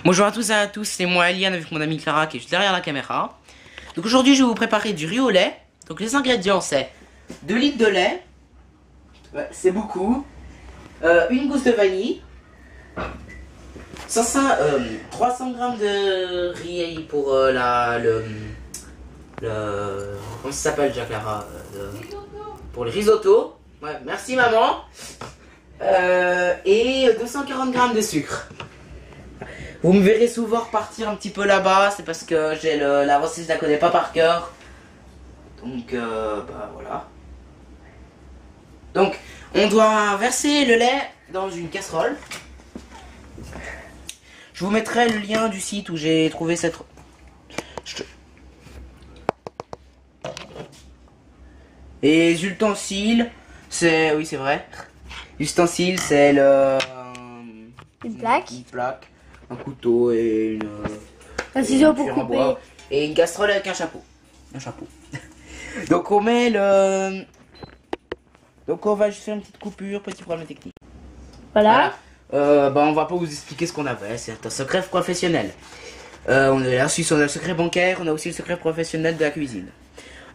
Bonjour à tous et à tous, c'est moi Eliane avec mon ami Clara qui est juste derrière la caméra. Donc aujourd'hui je vais vous préparer du riz au lait. Donc les ingrédients c'est 2 litres de lait, ouais, c'est beaucoup, une gousse de vanille, 300 grammes de riz pour comment ça s'appelle déjà Clara, pour le risotto. Ouais, merci maman. Et 240 grammes de sucre. Vous me verrez souvent repartir un petit peu là-bas, c'est parce que j'ai la recette, je la connais pas par cœur. Donc, bah voilà. Donc, on doit verser le lait dans une casserole. Je vous mettrai le lien du site où j'ai trouvé cette... Et les ustensiles, c'est... Oui, c'est vrai. L'ustensile, c'est une plaque. Une plaque, un couteau et un ciseau pour couper. Et une casserole avec un chapeau. Un chapeau. Donc on met le... Donc on va juste faire une petite coupure, petit problème technique. Voilà. Bah on va pas vous expliquer ce qu'on avait, c'est un secret professionnel. On a le secret bancaire, on a aussi le secret professionnel de la cuisine.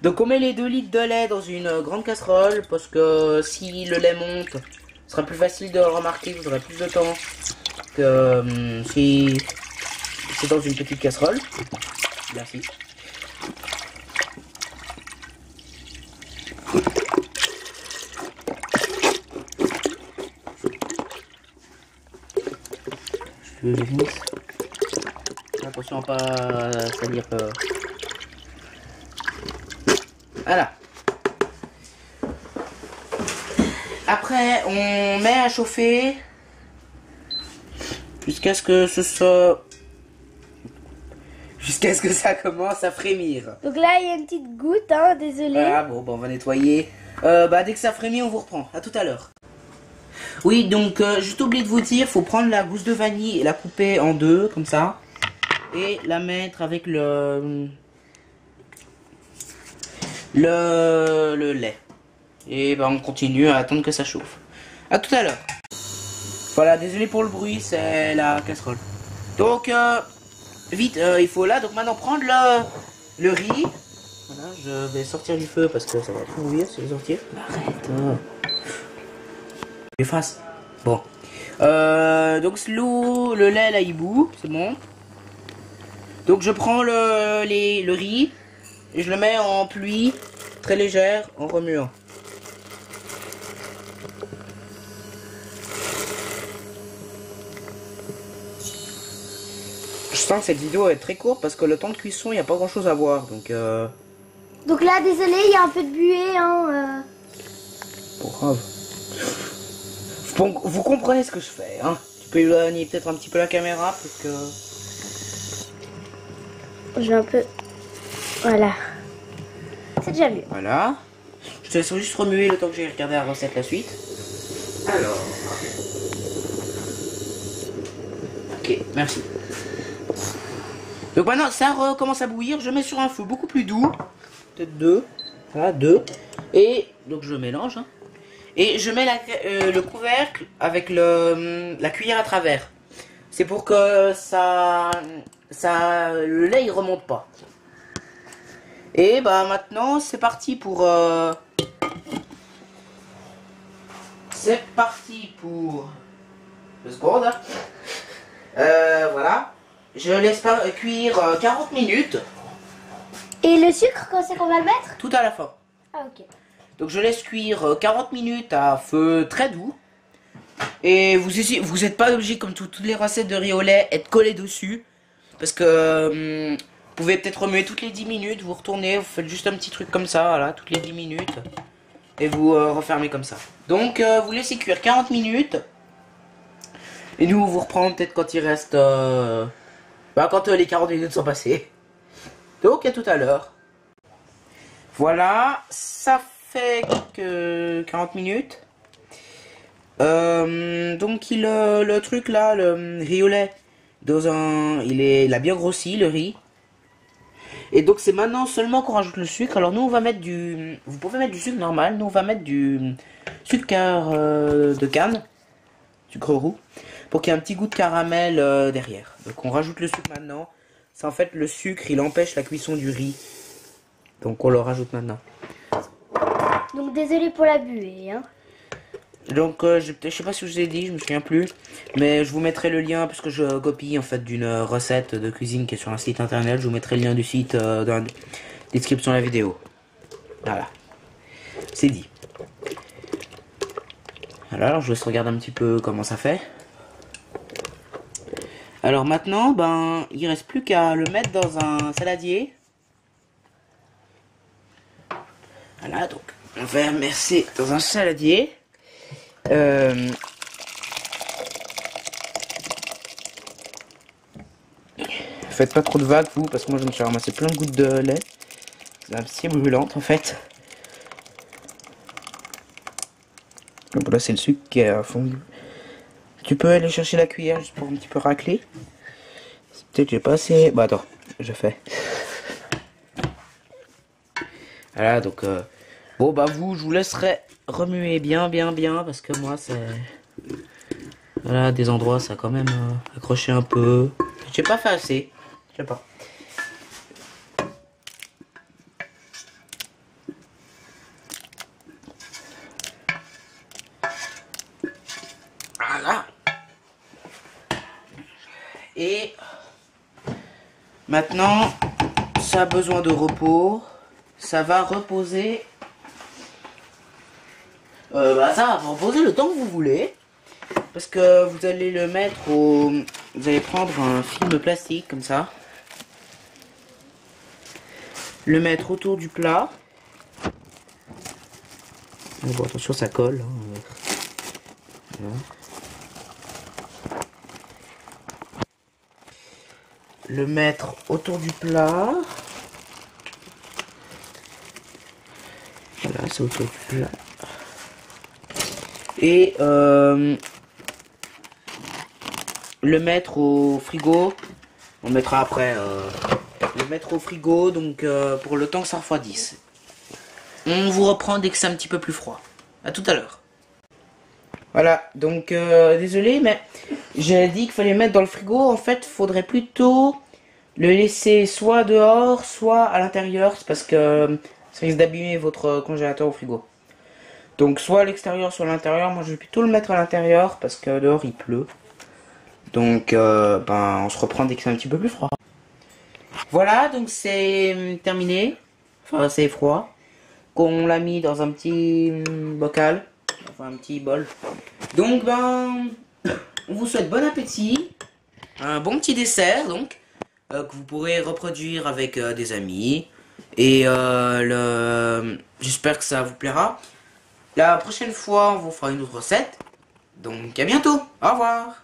Donc on met les 2 litres de lait dans une grande casserole, parce que si le lait monte, ce sera plus facile de le remarquer, vous aurez plus de temps que si c'est dans une petite casserole. Merci. Je le glisse. Attention à pas salir. Voilà. Après, on met à chauffer jusqu'à ce que ça commence à frémir. Donc là, il y a une petite goutte, hein, désolé. Voilà, bon, on va nettoyer. Bah, dès que ça frémit, on vous reprend. À tout à l'heure. Oui, donc, juste oublié de vous dire, faut prendre la gousse de vanille et la couper en deux, comme ça. Et la mettre avec le lait. Et bah, on continue à attendre que ça chauffe. À tout à l'heure. Voilà, désolé pour le bruit, c'est la casserole. Donc, vite, il faut là, donc maintenant prendre le riz. Voilà, je vais sortir du feu parce que ça va trop bouillir si je sortir. Arrête. Efface. Bon. Donc le lait là il bout, c'est bon. Donc je prends le riz et je le mets en pluie très légère en remuant. Je sens que cette vidéo est très courte parce que le temps de cuisson il n'y a pas grand chose à voir donc Donc là, désolé, il y a un peu de buée, hein. Pas grave. Vous comprenez ce que je fais, hein. Tu peux éloigner peut-être un petit peu la caméra parce que... J'ai un peu... Voilà. C'est déjà mieux. Voilà. Je te laisse juste remuer le temps que j'ai regardé la recette la suite. Alors... Ok, merci. Donc maintenant, ça recommence à bouillir. Je mets sur un feu beaucoup plus doux. Peut-être 2. Voilà, 2. Et donc je mélange, hein. Et je mets le couvercle avec la cuillère à travers. C'est pour que le lait il remonte pas. Et bah maintenant c'est parti pour... C'est parti pour... 2 secondes. Voilà. Je laisse pas cuire 40 minutes. Et le sucre, quand c'est qu'on va le mettre? Tout à la fin. Ah, ok. Donc je laisse cuire 40 minutes à feu très doux. Et vous n'êtes pas obligé, comme toutes les recettes de riz au lait, être collé dessus. Parce que vous pouvez peut-être remuer toutes les 10 minutes, vous retournez, vous faites juste un petit truc comme ça, voilà, toutes les 10 minutes. Et vous refermez comme ça. Donc vous laissez cuire 40 minutes. Et nous, on vous reprend peut-être quand il reste... quand les 40 minutes sont passées. Donc à tout à l'heure. Voilà, ça fait que 40 minutes. Donc le truc là, le riz au lait, il a bien grossi le riz. Et donc c'est maintenant seulement qu'on rajoute le sucre. Alors nous on va mettre vous pouvez mettre du sucre normal, nous on va mettre du sucre de canne, sucre roux. pour qu'il y ait un petit goût de caramel derrière. Donc on rajoute le sucre maintenant. C'est en fait le sucre, il empêche la cuisson du riz. Donc on le rajoute maintenant. Donc désolé pour la buée, hein. Donc je sais pas si je vous ai dit, je me souviens plus. Mais je vous mettrai le lien parce que je copie en fait d'une recette de cuisine qui est sur un site internet. Je vous mettrai le lien du site dans la description de la vidéo. Voilà. C'est dit. Voilà, alors je vous laisse regarder un petit peu comment ça fait. Alors maintenant, ben, il reste plus qu'à le mettre dans un saladier. Voilà, donc on va immerser dans un saladier. Faites pas trop de vagues vous, parce que moi je me suis ramassé plein de gouttes de lait. C'est assez brûlante en fait. Donc là c'est le sucre qui est fondu. Tu peux aller chercher la cuillère juste pour un petit peu racler. Peut-être que j'ai pas assez. Bah attends, je fais. Voilà donc bon bah vous, je vous laisserai remuer bien parce que moi c'est. Voilà, des endroits ça a quand même accroché un peu. J'ai pas fait assez. Je sais pas. Voilà. Et maintenant, ça a besoin de repos. Ça va reposer. Ça va reposer le temps que vous voulez. Parce que vous allez le mettre au... Vous allez prendre un film plastique comme ça. Le mettre autour du plat. Bon, attention, ça colle. Hein. Voilà. Le mettre autour du plat. Voilà, c'est autour du plat. Et le mettre au frigo. On le mettra après. Le mettre au frigo, donc pour le temps que ça refroidisse. On vous reprend dès que c'est un petit peu plus froid. À tout à l'heure. Voilà, donc désolé, mais j'ai dit qu'il fallait le mettre dans le frigo. En fait, faudrait plutôt le laisser soit dehors, soit à l'intérieur. C'est parce que ça risque d'abîmer votre congélateur au frigo. Donc soit à l'extérieur, soit à l'intérieur. Moi, je vais plutôt le mettre à l'intérieur parce que dehors il pleut. Donc, on se reprend dès que c'est un petit peu plus froid. Voilà, donc c'est terminé. Enfin, c'est froid. Qu'on l'a mis dans un petit bocal. Enfin, un petit bol. Donc, on vous souhaite bon appétit. Un bon petit dessert, donc. Que vous pourrez reproduire avec des amis. Et j'espère que ça vous plaira. La prochaine fois, on vous fera une autre recette. Donc, à bientôt. Au revoir.